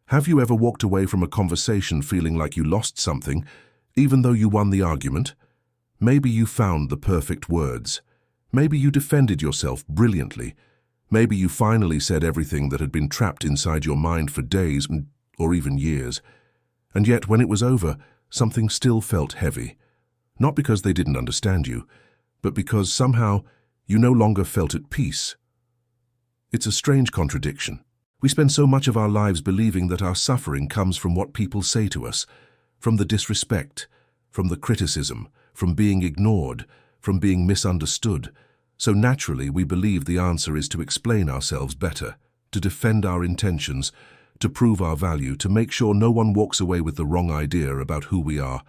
Have you ever walked away from a conversation feeling like you lost something, even though you won the argument? Maybe you found the perfect words. Maybe you defended yourself brilliantly. Maybe you finally said everything that had been trapped inside your mind for days or even years. And yet, when it was over, something still felt heavy. Not because they didn't understand you, but because somehow you no longer felt at peace. It's a strange contradiction. We spend so much of our lives believing that our suffering comes from what people say to us, from the disrespect, from the criticism, from being ignored, from being misunderstood. So naturally we believe the answer is to explain ourselves better, to defend our intentions, to prove our value, to make sure no one walks away with the wrong idea about who we are.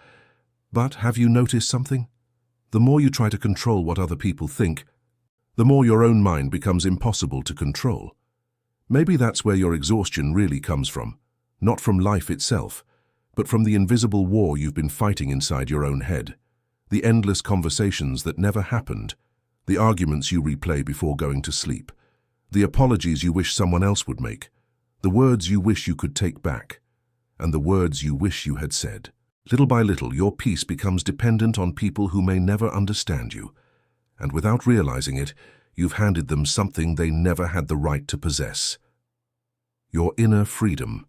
But have you noticed something? The more you try to control what other people think, the more your own mind becomes impossible to control. Maybe that's where your exhaustion really comes from, not from life itself, but from the invisible war you've been fighting inside your own head, the endless conversations that never happened, the arguments you replay before going to sleep, the apologies you wish someone else would make, the words you wish you could take back, and the words you wish you had said. Little by little, your peace becomes dependent on people who may never understand you, and without realizing it, you've handed them something they never had the right to possess. Your inner freedom.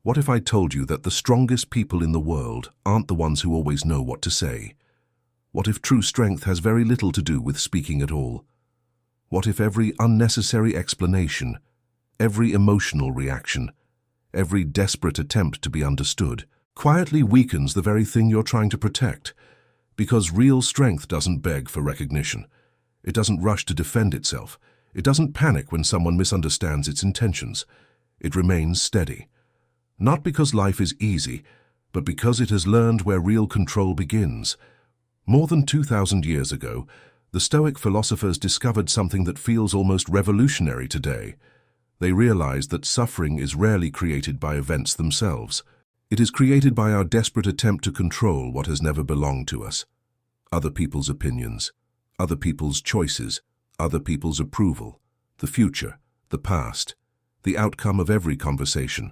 What if I told you that the strongest people in the world aren't the ones who always know what to say? What if true strength has very little to do with speaking at all? What if every unnecessary explanation, every emotional reaction, every desperate attempt to be understood, quietly weakens the very thing you're trying to protect? Because real strength doesn't beg for recognition. It doesn't rush to defend itself. It doesn't panic when someone misunderstands its intentions. It remains steady. Not because life is easy, but because it has learned where real control begins. More than 2,000 years ago, the Stoic philosophers discovered something that feels almost revolutionary today. They realized that suffering is rarely created by events themselves. It is created by our desperate attempt to control what has never belonged to us. Other people's opinions, other people's choices, other people's approval, the future, the past, the outcome of every conversation.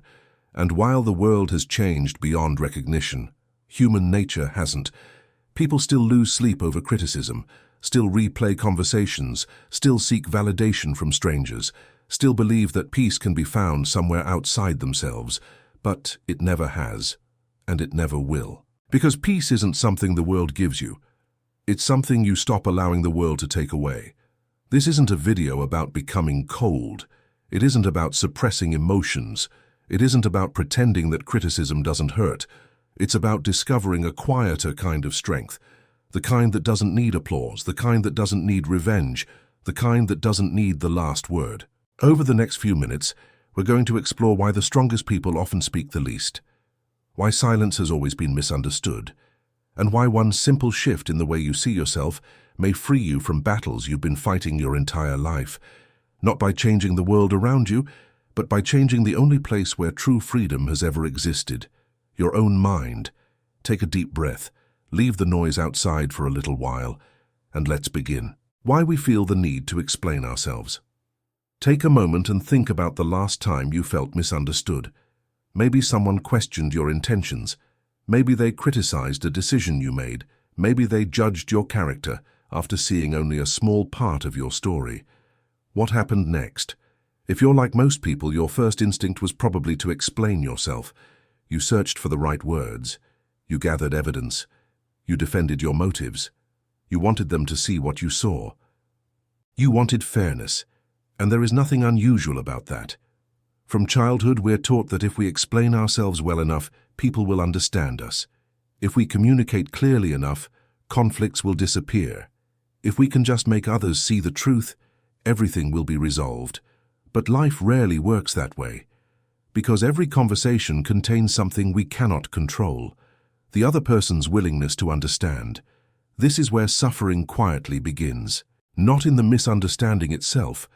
And while the world has changed beyond recognition, human nature hasn't. People still lose sleep over criticism, still replay conversations, still seek validation from strangers, still believe that peace can be found somewhere outside themselves. But it never has, and it never will. Because peace isn't something the world gives you. It's something you stop allowing the world to take away. This isn't a video about becoming cold. It isn't about suppressing emotions. It isn't about pretending that criticism doesn't hurt. It's about discovering a quieter kind of strength, the kind that doesn't need applause, the kind that doesn't need revenge, the kind that doesn't need the last word. Over the next few minutes, we're going to explore why the strongest people often speak the least, why silence has always been misunderstood, and why one simple shift in the way you see yourself may free you from battles you've been fighting your entire life, not by changing the world around you, but by changing the only place where true freedom has ever existed, your own mind. Take a deep breath, leave the noise outside for a little while, and let's begin. Why we feel the need to explain ourselves. Take a moment and think about the last time you felt misunderstood. Maybe someone questioned your intentions. Maybe they criticized a decision you made. Maybe they judged your character after seeing only a small part of your story. What happened next? If you're like most people, your first instinct was probably to explain yourself. You searched for the right words. You gathered evidence. You defended your motives. You wanted them to see what you saw. You wanted fairness. And there is nothing unusual about that. From childhood, we're taught that if we explain ourselves well enough, people will understand us. If we communicate clearly enough, conflicts will disappear. If we can just make others see the truth, everything will be resolved. But life rarely works that way, because every conversation contains something we cannot control, the other person's willingness to understand. This is where suffering quietly begins, not in the misunderstanding itself,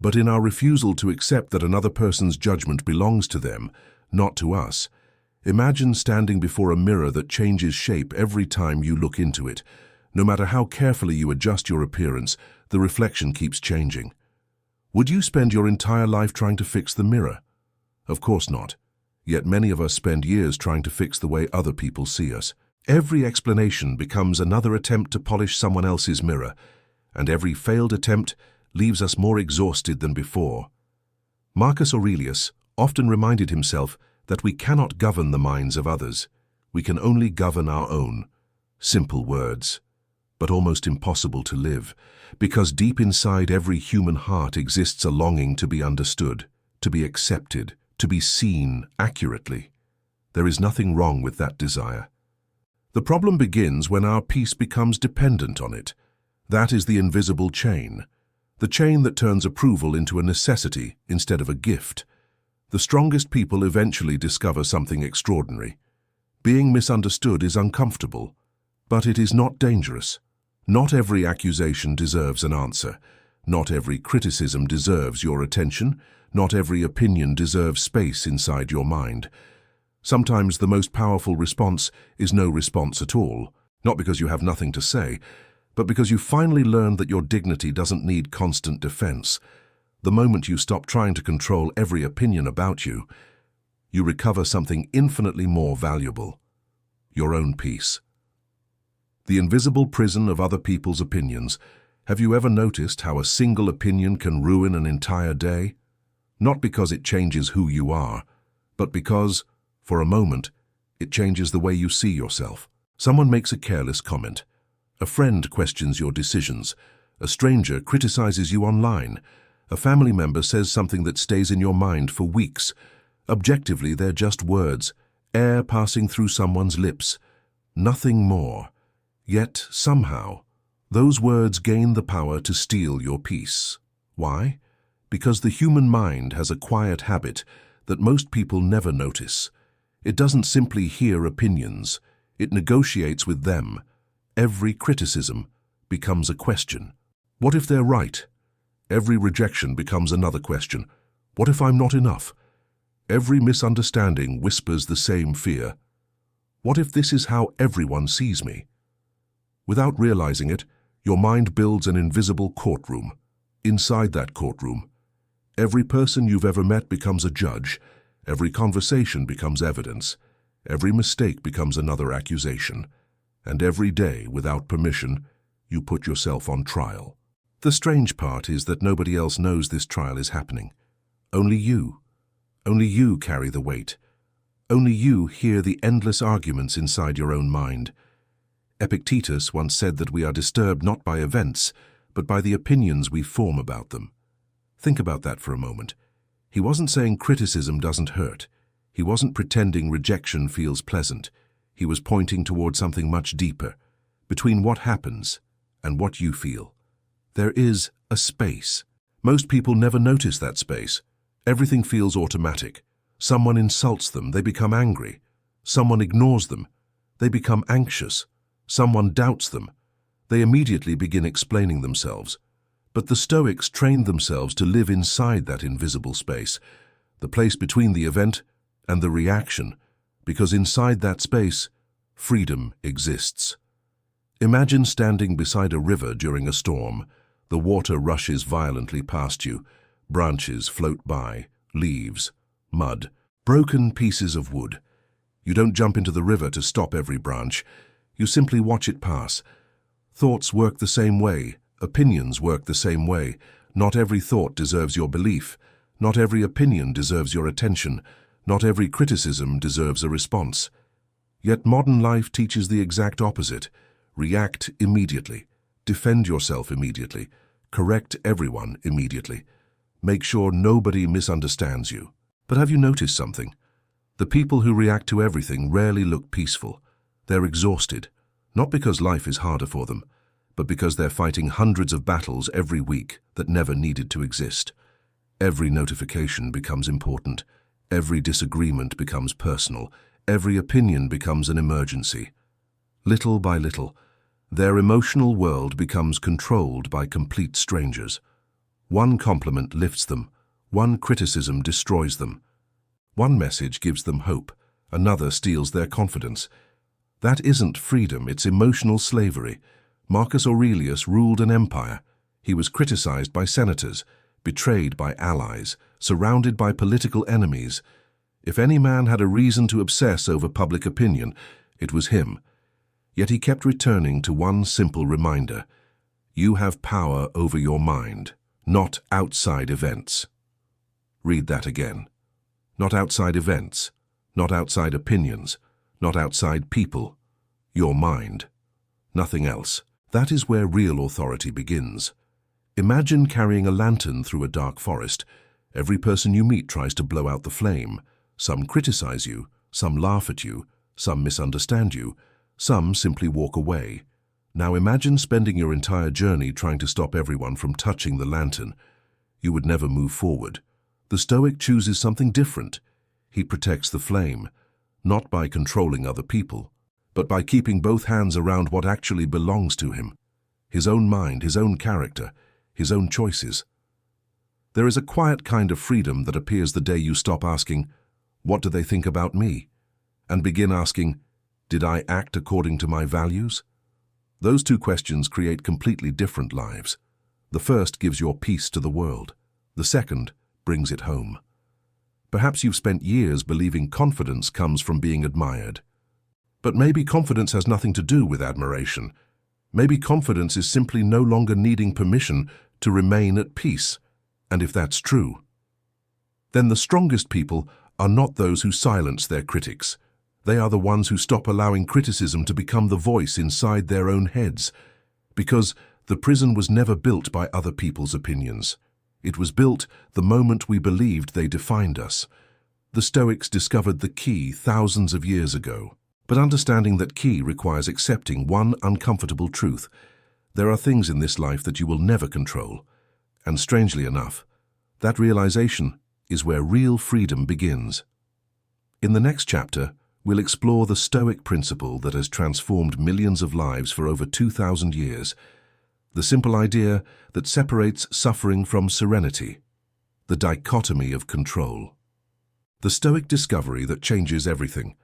but in our refusal to accept that another person's judgment belongs to them, not to us. Imagine standing before a mirror that changes shape every time you look into it. No matter how carefully you adjust your appearance, the reflection keeps changing. Would you spend your entire life trying to fix the mirror? Of course not. Yet many of us spend years trying to fix the way other people see us. Every explanation becomes another attempt to polish someone else's mirror, and every failed attempt leaves us more exhausted than before. Marcus Aurelius often reminded himself that we cannot govern the minds of others. We can only govern our own. Simple words, but almost impossible to live, because deep inside every human heart exists a longing to be understood, to be accepted, to be seen accurately. There is nothing wrong with that desire. The problem begins when our peace becomes dependent on it. That is the invisible chain, the chain that turns approval into a necessity instead of a gift. The strongest people eventually discover something extraordinary. Being misunderstood is uncomfortable, but it is not dangerous. Not every accusation deserves an answer. Not every criticism deserves your attention. Not every opinion deserves space inside your mind. Sometimes the most powerful response is no response at all, not because you have nothing to say, but because you finally learned that your dignity doesn't need constant defense. The moment you stop trying to control every opinion about you, you recover something infinitely more valuable: your own peace. The invisible prison of other people's opinions. Have you ever noticed how a single opinion can ruin an entire day? Not because it changes who you are, but because, for a moment, it changes the way you see yourself. Someone makes a careless comment. A friend questions your decisions. A stranger criticizes you online. A family member says something that stays in your mind for weeks. Objectively, they're just words, air passing through someone's lips. Nothing more. Yet, somehow, those words gain the power to steal your peace. Why? Because the human mind has a quiet habit that most people never notice. It doesn't simply hear opinions. It negotiates with them. Every criticism becomes a question. What if they're right? Every rejection becomes another question. What if I'm not enough? Every misunderstanding whispers the same fear. What if this is how everyone sees me? Without realizing it, your mind builds an invisible courtroom. Inside that courtroom, every person you've ever met becomes a judge. Every conversation becomes evidence. Every mistake becomes another accusation. And every day, without permission, you put yourself on trial. The strange part is that nobody else knows this trial is happening. Only you. Only you carry the weight. Only you hear the endless arguments inside your own mind. Epictetus once said that we are disturbed not by events, but by the opinions we form about them. Think about that for a moment. He wasn't saying criticism doesn't hurt. He wasn't pretending rejection feels pleasant. He was pointing toward something much deeper, between what happens and what you feel. There is a space. Most people never notice that space. Everything feels automatic. Someone insults them, they become angry. Someone ignores them, they become anxious. Someone doubts them, they immediately begin explaining themselves. But the Stoics trained themselves to live inside that invisible space, the place between the event and the reaction, because inside that space, freedom exists. Imagine standing beside a river during a storm. The water rushes violently past you. Branches float by, leaves, mud, broken pieces of wood. You don't jump into the river to stop every branch. You simply watch it pass. Thoughts work the same way. Opinions work the same way. Not every thought deserves your belief. Not every opinion deserves your attention. Not every criticism deserves a response. Yet modern life teaches the exact opposite. React immediately. Defend yourself immediately. Correct everyone immediately. Make sure nobody misunderstands you. But have you noticed something? The people who react to everything rarely look peaceful. They're exhausted, not because life is harder for them, but because they're fighting hundreds of battles every week that never needed to exist. Every notification becomes important. Every disagreement becomes personal. Every opinion becomes an emergency. Little by little, their emotional world becomes controlled by complete strangers. One compliment lifts them. One criticism destroys them. One message gives them hope. Another steals their confidence. That isn't freedom, it's emotional slavery. Marcus Aurelius ruled an empire. He was criticized by senators, betrayed by allies, surrounded by political enemies. If any man had a reason to obsess over public opinion, it was him. Yet he kept returning to one simple reminder: you have power over your mind, not outside events. Read that again. Not outside events, not outside opinions, not outside people. Your mind. Nothing else. That is where real authority begins. Imagine carrying a lantern through a dark forest. Every person you meet tries to blow out the flame. Some criticize you, some laugh at you, some misunderstand you, some simply walk away. Now imagine spending your entire journey trying to stop everyone from touching the lantern. You would never move forward. The Stoic chooses something different. He protects the flame, not by controlling other people, but by keeping both hands around what actually belongs to him: his own mind, his own character, his own choices. There is a quiet kind of freedom that appears the day you stop asking, "What do they think about me?" and begin asking, "Did I act according to my values?" Those two questions create completely different lives. The first gives your peace to the world. The second brings it home. Perhaps you've spent years believing confidence comes from being admired. But maybe confidence has nothing to do with admiration. Maybe confidence is simply no longer needing permission to remain at peace. And if that's true, then the strongest people are not those who silence their critics. They are the ones who stop allowing criticism to become the voice inside their own heads. Because the prison was never built by other people's opinions. It was built the moment we believed they defined us. The Stoics discovered the key thousands of years ago. But understanding that key requires accepting one uncomfortable truth: there are things in this life that you will never control. And strangely enough, that realization is where real freedom begins. In the next chapter, we'll explore the Stoic principle that has transformed millions of lives for over 2,000 years. The simple idea that separates suffering from serenity. The dichotomy of control. The Stoic discovery that changes everything.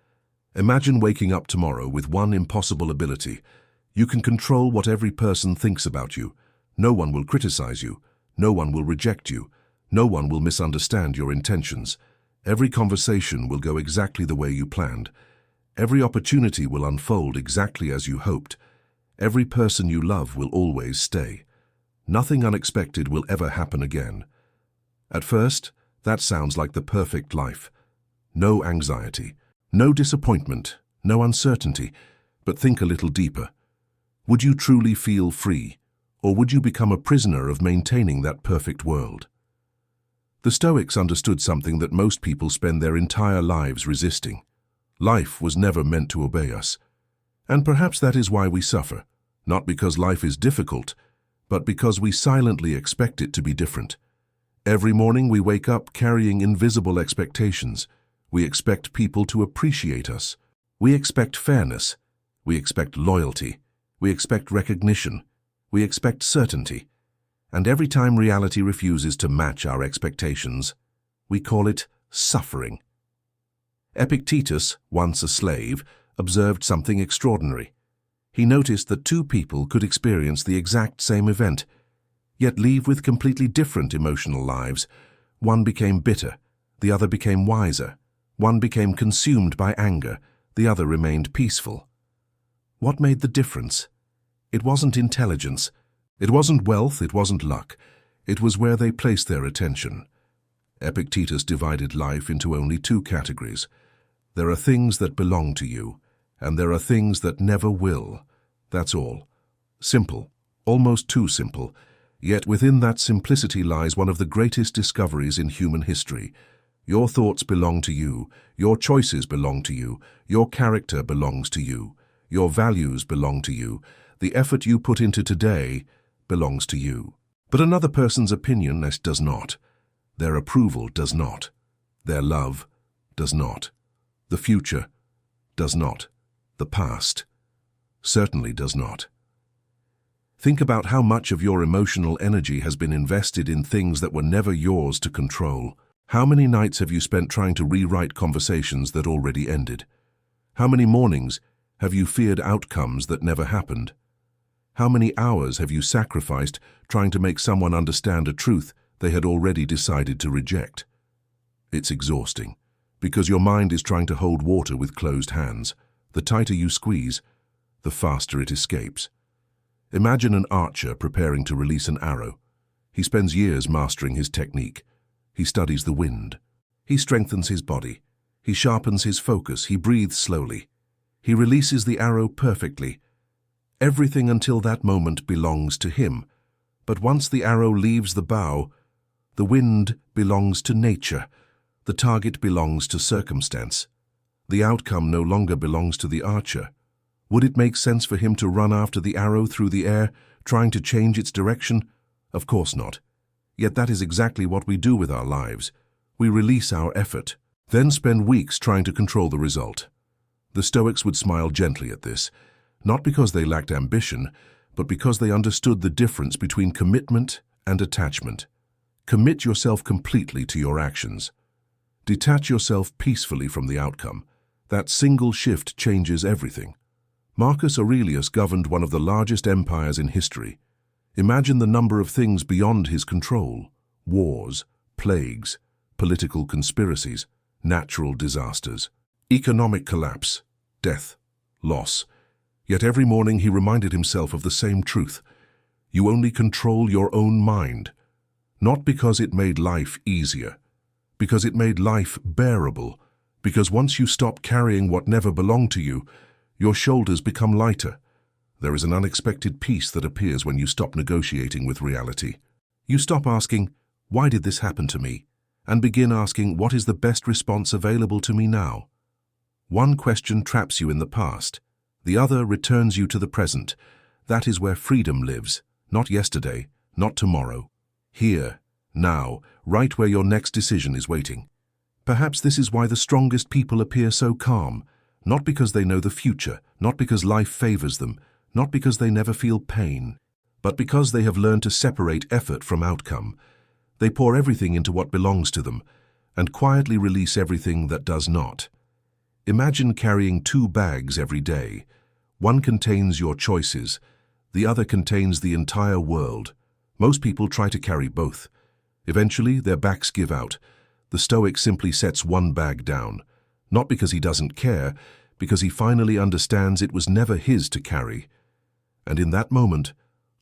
Imagine waking up tomorrow with one impossible ability. You can control what every person thinks about you. No one will criticize you. No one will reject you. No one will misunderstand your intentions. Every conversation will go exactly the way you planned. Every opportunity will unfold exactly as you hoped. Every person you love will always stay. Nothing unexpected will ever happen again. At first, that sounds like the perfect life. No anxiety, no disappointment, no uncertainty. But think a little deeper. Would you truly feel free, or would you become a prisoner of maintaining that perfect world? The Stoics understood something that most people spend their entire lives resisting. Life was never meant to obey us. And perhaps that is why we suffer, not because life is difficult, but because we silently expect it to be different. Every morning we wake up carrying invisible expectations. We expect people to appreciate us. We expect fairness. We expect loyalty. We expect recognition. We expect certainty. And every time reality refuses to match our expectations, we call it suffering. Epictetus, once a slave, observed something extraordinary. He noticed that two people could experience the exact same event, yet leave with completely different emotional lives. One became bitter, the other became wiser. One became consumed by anger, the other remained peaceful. What made the difference? It wasn't intelligence. It wasn't wealth, it wasn't luck. It was where they placed their attention. Epictetus divided life into only two categories. There are things that belong to you, and there are things that never will. That's all. Simple, almost too simple. Yet within that simplicity lies one of the greatest discoveries in human history. Your thoughts belong to you, your choices belong to you, your character belongs to you, your values belong to you, the effort you put into today belongs to you. But another person's opinion does not. Their approval does not. Their love does not. The future does not. The past certainly does not. Think about how much of your emotional energy has been invested in things that were never yours to control. How many nights have you spent trying to rewrite conversations that already ended? How many mornings have you feared outcomes that never happened? How many hours have you sacrificed trying to make someone understand a truth they had already decided to reject? It's exhausting, Because your mind is trying to hold water with closed hands. The tighter you squeeze, the faster it escapes. Imagine an archer preparing to release an arrow. He spends years mastering his technique. He studies the wind. He strengthens his body. He sharpens his focus. He breathes slowly. He releases the arrow perfectly. Everything until that moment belongs to him. But once the arrow leaves the bow, the wind belongs to nature. The target belongs to circumstance. The outcome no longer belongs to the archer. Would it make sense for him to run after the arrow through the air, trying to change its direction? Of course not. Yet that is exactly what we do with our lives. We release our effort, then spend weeks trying to control the result. The Stoics would smile gently at this, not because they lacked ambition, but because they understood the difference between commitment and attachment. Commit yourself completely to your actions. Detach yourself peacefully from the outcome. That single shift changes everything. Marcus Aurelius governed one of the largest empires in history. Imagine the number of things beyond his control: wars, plagues, political conspiracies, natural disasters, economic collapse, death, loss. Yet every morning he reminded himself of the same truth. You only control your own mind. Not because it made life easier, because it made life bearable, because once you stop carrying what never belonged to you, your shoulders become lighter. There is an unexpected peace that appears when you stop negotiating with reality. You stop asking, "Why did this happen to me?" and begin asking, "What is the best response available to me now?" One question traps you in the past. The other returns you to the present. That is where freedom lives, not yesterday, not tomorrow. Here, now, right where your next decision is waiting. Perhaps this is why the strongest people appear so calm, not because they know the future, not because life favors them, not because they never feel pain, but because they have learned to separate effort from outcome. They pour everything into what belongs to them, and quietly release everything that does not. Imagine carrying two bags every day. One contains your choices, the other contains the entire world. Most people try to carry both. Eventually, their backs give out. The Stoic simply sets one bag down, not because he doesn't care, because he finally understands it was never his to carry. And in that moment,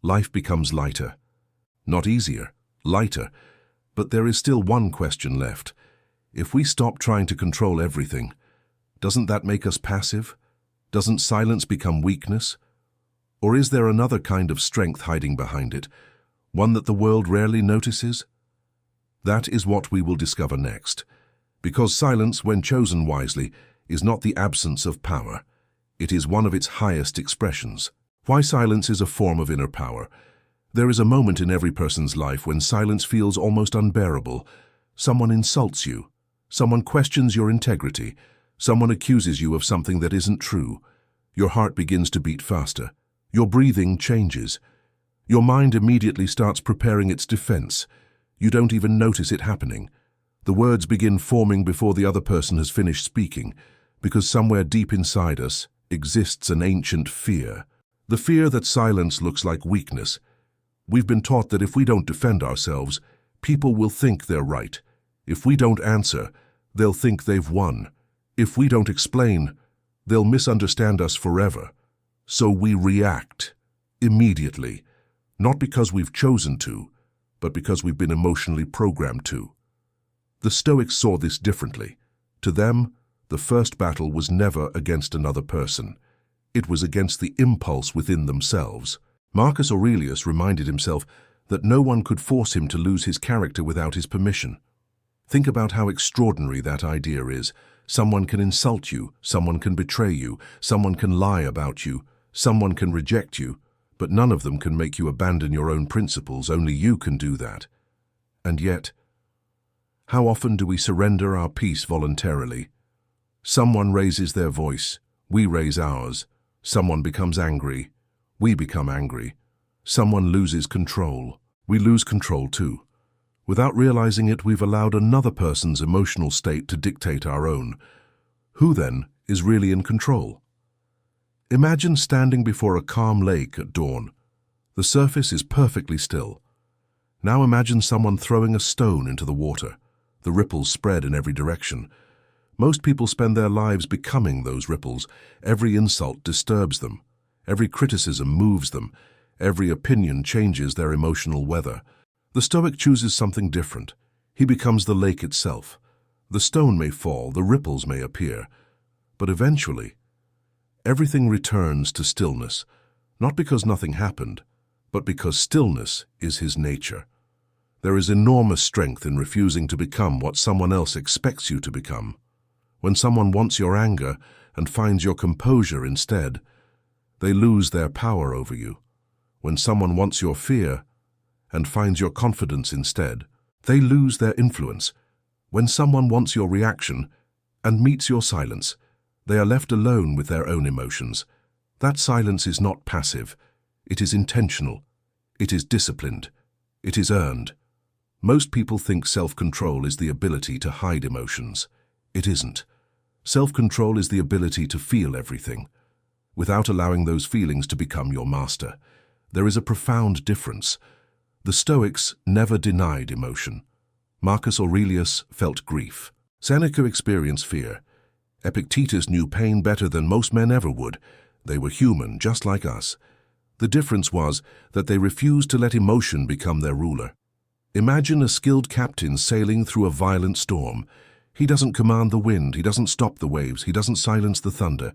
life becomes lighter. Not easier, lighter. But there is still one question left. If we stop trying to control everything, doesn't that make us passive? Doesn't silence become weakness? Or is there another kind of strength hiding behind it, one that the world rarely notices? That is what we will discover next. Because silence, when chosen wisely, is not the absence of power. It is one of its highest expressions. Why silence is a form of inner power. There is a moment in every person's life when silence feels almost unbearable. Someone insults you. Someone questions your integrity. Someone accuses you of something that isn't true. Your heart begins to beat faster. Your breathing changes. Your mind immediately starts preparing its defense. You don't even notice it happening. The words begin forming before the other person has finished speaking, because somewhere deep inside us exists an ancient fear. The fear that silence looks like weakness. We've been taught that if we don't defend ourselves, people will think they're right. If we don't answer, they'll think they've won. If we don't explain, they'll misunderstand us forever. So we react immediately, not because we've chosen to, but because we've been emotionally programmed to. The Stoics saw this differently. To them, the first battle was never against another person. It was against the impulse within themselves. Marcus Aurelius reminded himself that no one could force him to lose his character without his permission. Think about how extraordinary that idea is. Someone can insult you, someone can betray you, someone can lie about you, someone can reject you, but none of them can make you abandon your own principles. Only you can do that. And yet, how often do we surrender our peace voluntarily? Someone raises their voice, we raise ours. Someone becomes angry, we become angry. Someone loses control, we lose control too. Without realizing it, we've allowed another person's emotional state to dictate our own. Who then is really in control? Imagine standing before a calm lake at dawn. The surface is perfectly still. Now imagine someone throwing a stone into the water. The ripples spread in every direction. Most people spend their lives becoming those ripples. Every insult disturbs them. Every criticism moves them. Every opinion changes their emotional weather. The Stoic chooses something different. He becomes the lake itself. The stone may fall, the ripples may appear, but eventually, everything returns to stillness, not because nothing happened, but because stillness is his nature. There is enormous strength in refusing to become what someone else expects you to become. When someone wants your anger and finds your composure instead, they lose their power over you. When someone wants your fear and finds your confidence instead, they lose their influence. When someone wants your reaction and meets your silence, they are left alone with their own emotions. That silence is not passive. It is intentional. It is disciplined. It is earned. Most people think self-control is the ability to hide emotions. It isn't. Self-control is the ability to feel everything, without allowing those feelings to become your master. There is a profound difference. The Stoics never denied emotion. Marcus Aurelius felt grief. Seneca experienced fear. Epictetus knew pain better than most men ever would. They were human, just like us. The difference was that they refused to let emotion become their ruler. Imagine a skilled captain sailing through a violent storm. He doesn't command the wind, he doesn't stop the waves, he doesn't silence the thunder.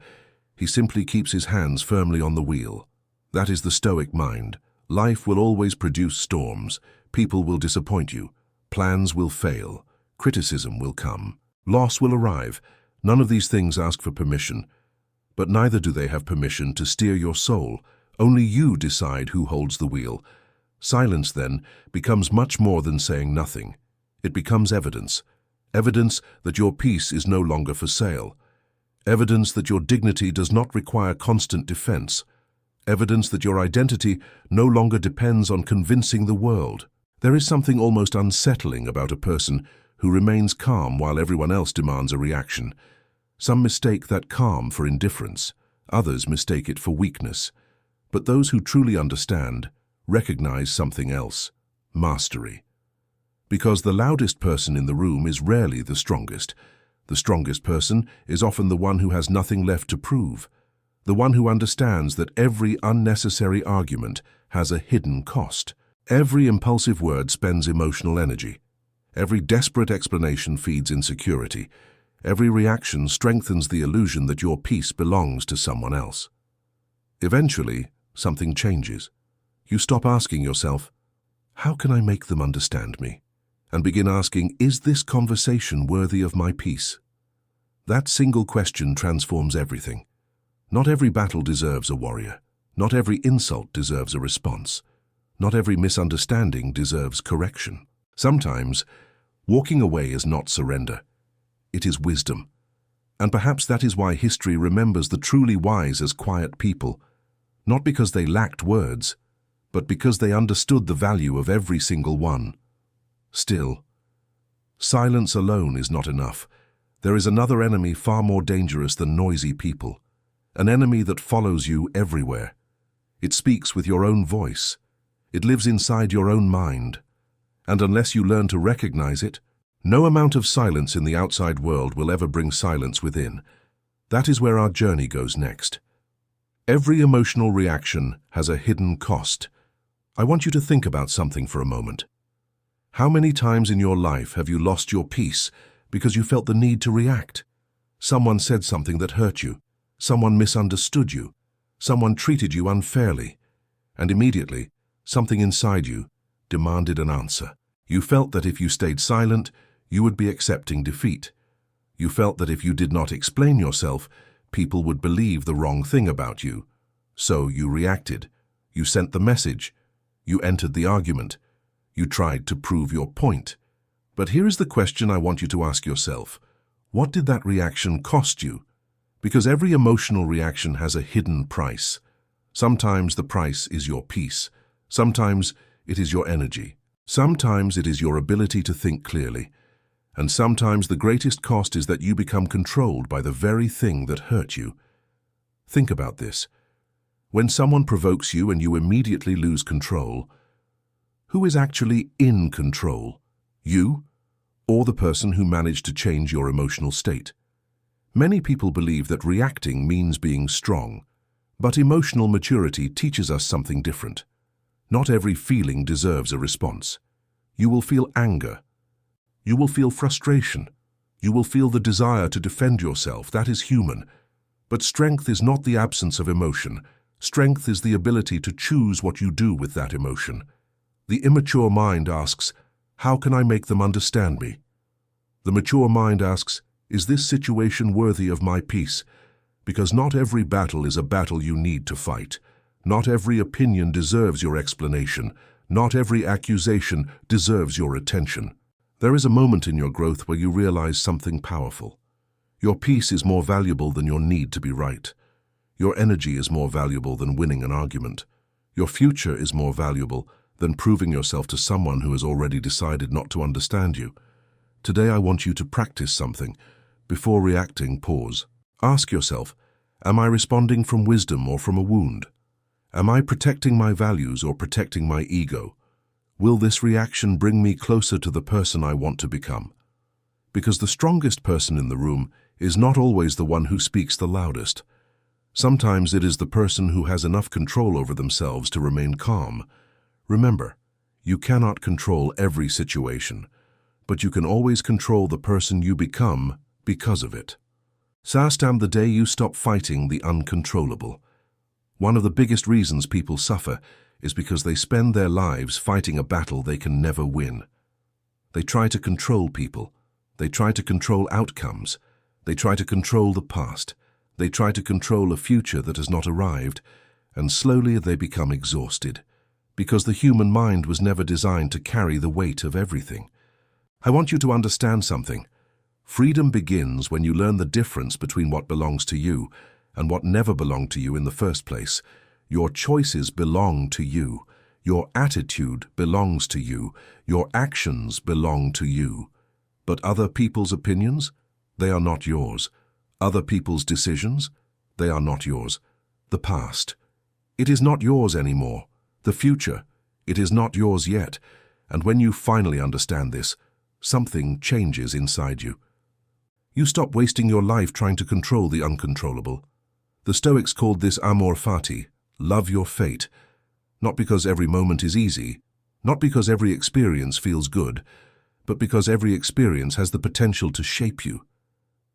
He simply keeps his hands firmly on the wheel. That is the Stoic mind. Life will always produce storms. People will disappoint you. Plans will fail. Criticism will come. Loss will arrive. None of these things ask for permission. But neither do they have permission to steer your soul. Only you decide who holds the wheel. Silence, then, becomes much more than saying nothing. It becomes evidence. Evidence that your peace is no longer for sale. Evidence that your dignity does not require constant defense. Evidence that your identity no longer depends on convincing the world. There is something almost unsettling about a person who remains calm while everyone else demands a reaction. Some mistake that calm for indifference. Others mistake it for weakness. But those who truly understand recognize something else: mastery. Because the loudest person in the room is rarely the strongest. The strongest person is often the one who has nothing left to prove. The one who understands that every unnecessary argument has a hidden cost. Every impulsive word spends emotional energy. Every desperate explanation feeds insecurity. Every reaction strengthens the illusion that your peace belongs to someone else. Eventually, something changes. You stop asking yourself, "How can I make them understand me?" and begin asking, "Is this conversation worthy of my peace?" That single question transforms everything. Not every battle deserves a warrior. Not every insult deserves a response. Not every misunderstanding deserves correction. Sometimes, walking away is not surrender. It is wisdom. And perhaps that is why history remembers the truly wise as quiet people, not because they lacked words, but because they understood the value of every single one. Still, silence alone is not enough. There is another enemy far more dangerous than noisy people, an enemy that follows you everywhere. It speaks with your own voice. It lives inside your own mind. And unless you learn to recognize it, no amount of silence in the outside world will ever bring silence within. That is where our journey goes next. Every emotional reaction has a hidden cost. I want you to think about something for a moment. How many times in your life have you lost your peace because you felt the need to react? Someone said something that hurt you. Someone misunderstood you. Someone treated you unfairly. And immediately, something inside you demanded an answer. You felt that if you stayed silent, you would be accepting defeat. You felt that if you did not explain yourself, people would believe the wrong thing about you. So you reacted. You sent the message. You entered the argument. You tried to prove your point. But here is the question I want you to ask yourself. What did that reaction cost you? Because every emotional reaction has a hidden price. Sometimes the price is your peace. Sometimes it is your energy. Sometimes it is your ability to think clearly. And sometimes the greatest cost is that you become controlled by the very thing that hurt you. Think about this. When someone provokes you and you immediately lose control, who is actually in control? You, or the person who managed to change your emotional state? Many people believe that reacting means being strong, but emotional maturity teaches us something different. Not every feeling deserves a response. You will feel anger. You will feel frustration. You will feel the desire to defend yourself. That is human. But strength is not the absence of emotion. Strength is the ability to choose what you do with that emotion. The immature mind asks, how can I make them understand me? The mature mind asks, is this situation worthy of my peace? Because not every battle is a battle you need to fight. Not every opinion deserves your explanation. Not every accusation deserves your attention. There is a moment in your growth where you realize something powerful. Your peace is more valuable than your need to be right. Your energy is more valuable than winning an argument. Your future is more valuable than proving yourself to someone who has already decided not to understand you. Today I want you to practice something. Before reacting, pause. Ask yourself, am I responding from wisdom or from a wound? Am I protecting my values or protecting my ego? Will this reaction bring me closer to the person I want to become? Because the strongest person in the room is not always the one who speaks the loudest. Sometimes it is the person who has enough control over themselves to remain calm. Remember, you cannot control every situation, but you can always control the person you become because of it. Sastam the day you stop fighting the uncontrollable. One of the biggest reasons people suffer is because they spend their lives fighting a battle they can never win. They try to control people. They try to control outcomes. They try to control the past. They try to control a future that has not arrived, and slowly they become exhausted, because the human mind was never designed to carry the weight of everything. I want you to understand something. Freedom begins when you learn the difference between what belongs to you and what never belonged to you in the first place. Your choices belong to you. Your attitude belongs to you. Your actions belong to you. But other people's opinions? They are not yours. Other people's decisions? They are not yours. The past. It is not yours anymore. The future. It is not yours yet. And when you finally understand this, something changes inside you. You stop wasting your life trying to control the uncontrollable. The Stoics called this amor fati, love your fate, not because every moment is easy, not because every experience feels good, but because every experience has the potential to shape you.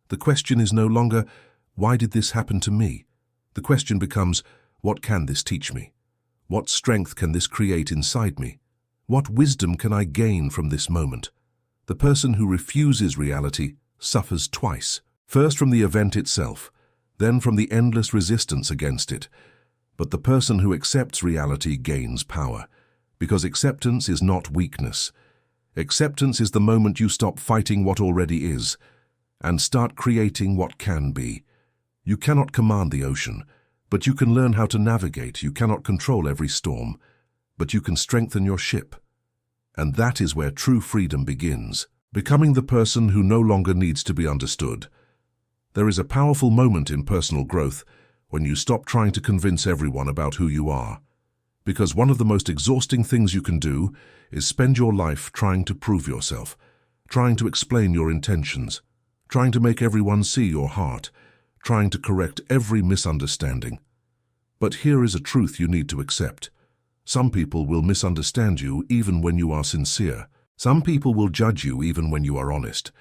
The question is no longer, why did this happen to me? The question becomes, what can this teach me? What strength can this create inside me? What wisdom can I gain from this moment? The person who refuses reality suffers twice. First from the event itself, then from the endless resistance against it. But the person who accepts reality gains power, because acceptance is not weakness. Acceptance is the moment you stop fighting what already is and start creating what can be. You cannot command the ocean, but you can learn how to navigate. You cannot control every storm, but you can strengthen your ship. And that is where true freedom begins, becoming the person who no longer needs to be understood. There is a powerful moment in personal growth when you stop trying to convince everyone about who you are. Because one of the most exhausting things you can do is spend your life trying to prove yourself, trying to explain your intentions, trying to make everyone see your heart, trying to correct every misunderstanding. But here is a truth you need to accept. Some people will misunderstand you even when you are sincere. Some people will judge you even when you are honest.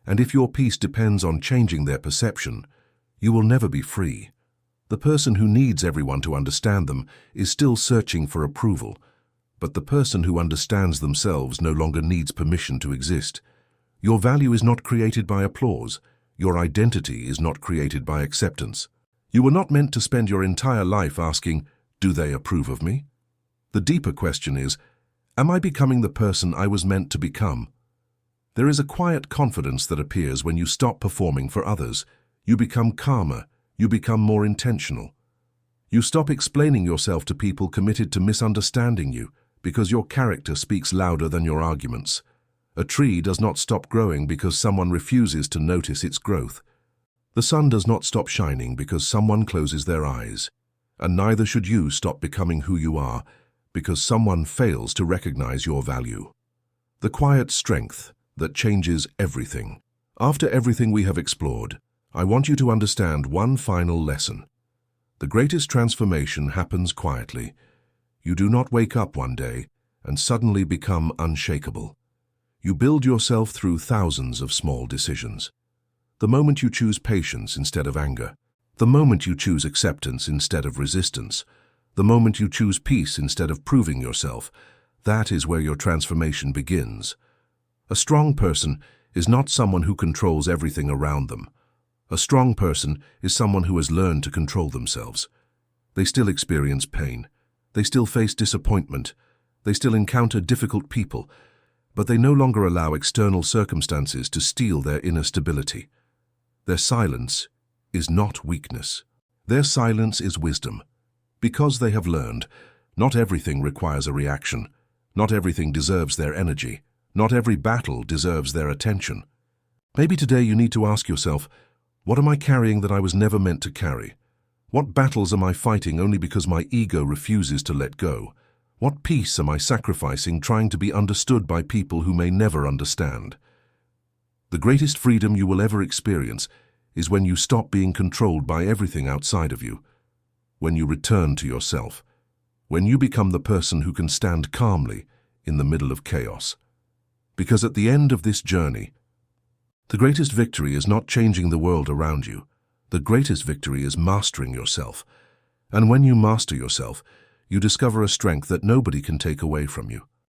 And if your peace depends on changing their perception, you will never be free. The person who needs everyone to understand them is still searching for approval, but the person who understands themselves no longer needs permission to exist. Your value is not created by applause. Your identity is not created by acceptance. You were not meant to spend your entire life asking, do they approve of me? The deeper question is, am I becoming the person I was meant to become? There is a quiet confidence that appears when you stop performing for others. You become calmer. You become more intentional. You stop explaining yourself to people committed to misunderstanding you because your character speaks louder than your arguments. A tree does not stop growing because someone refuses to notice its growth. The sun does not stop shining because someone closes their eyes. And neither should you stop becoming who you are because someone fails to recognize your value. The quiet strength that changes everything. After everything we have explored, I want you to understand one final lesson. The greatest transformation happens quietly. You do not wake up one day and suddenly become unshakable. You build yourself through thousands of small decisions. The moment you choose patience instead of anger, the moment you choose acceptance instead of resistance, the moment you choose peace instead of proving yourself, that is where your transformation begins. A strong person is not someone who controls everything around them. A strong person is someone who has learned to control themselves. They still experience pain. They still face disappointment. They still encounter difficult people, but they no longer allow external circumstances to steal their inner stability. Their silence is not weakness. Their silence is wisdom. Because they have learned, not everything requires a reaction. Not everything deserves their energy. Not every battle deserves their attention. Maybe today you need to ask yourself, what am I carrying that I was never meant to carry? What battles am I fighting only because my ego refuses to let go? What peace am I sacrificing trying to be understood by people who may never understand? The greatest freedom you will ever experience is when you stop being controlled by everything outside of you, when you return to yourself, when you become the person who can stand calmly in the middle of chaos. Because at the end of this journey, the greatest victory is not changing the world around you. The greatest victory is mastering yourself. And when you master yourself, you discover a strength that nobody can take away from you.